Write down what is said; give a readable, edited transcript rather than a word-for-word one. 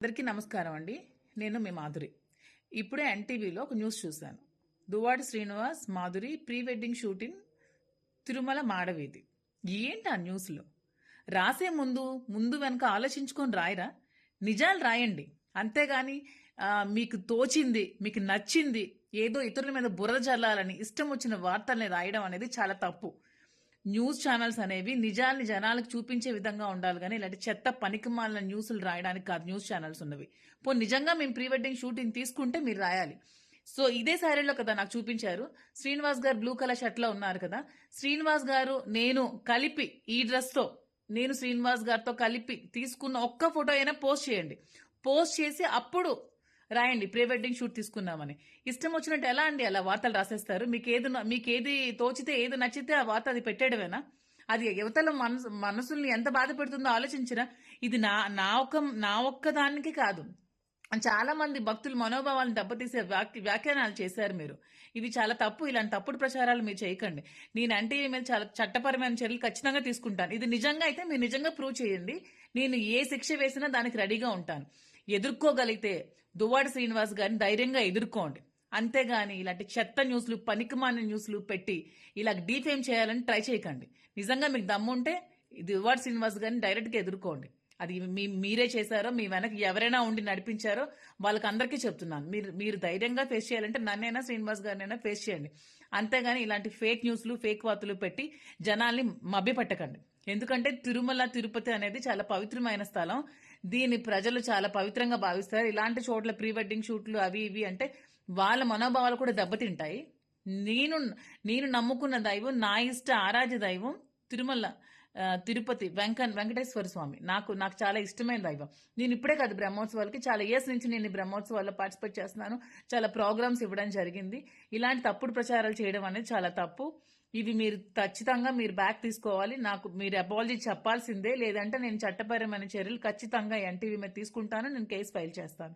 అందరికీ నమస్కారం అండి. నేను మీ మాధురి. ఇప్పుడే ఎన్టీవీలో ఒక న్యూస్ చూశాను. Duvvada Srinivas Madhuri pre wedding shooting Tirumala మాడవీధి. ఏంటి ఆ న్యూస్లో రాసే ముందు ముందు వెనక ఆలోచించుకొని రాయరా? నిజాలు రాయండి. అంతేగాని మీకు తోచింది, మీకు నచ్చింది ఏదో ఇతరుల మీద బురద జల్లాలని ఇష్టం వచ్చిన వార్తల్ని రాయడం అనేది చాలా తప్పు. న్యూస్ ఛానల్స్ అనేవి నిజాల్ని జనాలకు చూపించే విధంగా ఉండాలి కానీ ఇలాంటి చెత్త పనికిమాలిన న్యూస్లు రాయడానికి కాదు న్యూస్ ఛానల్స్ ఉన్నవి. నిజంగా మేము ప్రీ వెడ్డింగ్ షూటింగ్ తీసుకుంటే మీరు రాయాలి. సో ఇదే శారీలో కదా నాకు చూపించారు. శ్రీనివాస్ గారు బ్లూ కలర్ షర్ట్ లో ఉన్నారు కదా. శ్రీనివాస్ గారు నేను కలిపి ఈ డ్రెస్ తో నేను శ్రీనివాస్ గారితో కలిపి తీసుకున్న ఒక్క ఫోటో అయినా పోస్ట్ చేయండి. పోస్ట్ చేసి అప్పుడు రాయండి ప్రీ వెడ్డింగ్ షూట్ తీసుకున్నామని. ఇష్టం వచ్చినట్టు ఎలా అండి అలా వార్తలు రాసేస్తారు? మీకేది తోచితే ఏది నచ్చితే ఆ వార్త అది పెట్టేయడమేనా? అది యువతల మనసుల్ని ఎంత బాధ పెడుతుందో ఆలోచించరా? ఇది నా ఒక్క దానికి కాదు, చాలా మంది భక్తులు మనోభావాలను దెబ్బతీసే వ్యాఖ్యానాలు చేశారు మీరు. ఇవి చాలా తప్పు. ఇలాంటి తప్పుడు ప్రచారాలు మీరు చేయకండి. నేనంటే మీద చాలా చట్టపరమైన చర్యలు ఖచ్చితంగా తీసుకుంటాను. ఇది నిజంగా అయితే మీరు నిజంగా ప్రూవ్ చేయండి. నేను ఏ శిక్ష వేసినా దానికి రెడీగా ఉంటాను. ఎదుర్కోగలిగితే దువ్వాడ శ్రీనివాస్ గారిని ధైర్యంగా ఎదుర్కోండి. అంతేగాని ఇలాంటి చెత్త న్యూస్లు పనికిమాలిన న్యూస్లు పెట్టి ఇలా డీఫేమ్ చేయాలని ట్రై చేయకండి. నిజంగా మీకు దమ్ముంటే దువ్వాడ శ్రీనివాస్ గారిని డైరెక్ట్గా ఎదుర్కోండి. అది మీరే చేశారో మీ వెనక ఎవరైనా ఉండి నడిపించారో వాళ్ళకి అందరికీ చెప్తున్నాను. మీరు ధైర్యంగా ఫేస్ చేయాలంటే నన్నైనా శ్రీనివాస్ గారినైనా ఫేస్ చేయండి. అంతేగాని ఇలాంటి ఫేక్ న్యూస్లు ఫేక్ వార్తలు పెట్టి జనాల్ని మభ్యపెట్టకండి. ఎందుకంటే తిరుమల తిరుపతి అనేది చాలా పవిత్రమైన స్థలం. దీన్ని ప్రజలు చాలా పవిత్రంగా భావిస్తారు. ఇలాంటి చోట్ల ప్రీ వెడ్డింగ్ షూట్లు అవి ఇవి అంటే వాళ్ళ మనోభావాలు కూడా దెబ్బతింటాయి. నేను నమ్ముకున్న దైవం, నా ఇష్ట ఆరాధ్య దైవం తిరుమల తిరుపతి వెంకటేశ్వర స్వామి నాకు చాలా ఇష్టమైన దైవం. నేను ఇప్పుడే కాదు బ్రహ్మోత్సవాలకి చాలా ఇయర్స్ నుంచి నేను బ్రహ్మోత్సవాల్లో పార్టిసిపేట్ చేస్తున్నాను. చాలా ప్రోగ్రామ్స్ ఇవ్వడం జరిగింది. ఇలాంటి తప్పుడు ప్రచారాలు చేయడం అనేది చాలా తప్పు. ఇవి మీరు ఖచ్చితంగా బ్యాక్ తీసుకోవాలి. మీరు అపాలజీ చెప్పాల్సిందే. లేదంటే నేను చట్టపరమైన చర్యలు ఖచ్చితంగా ఎన్టీవీ మీద తీసుకుంటాను. నేను కేసు ఫైల్ చేస్తాను.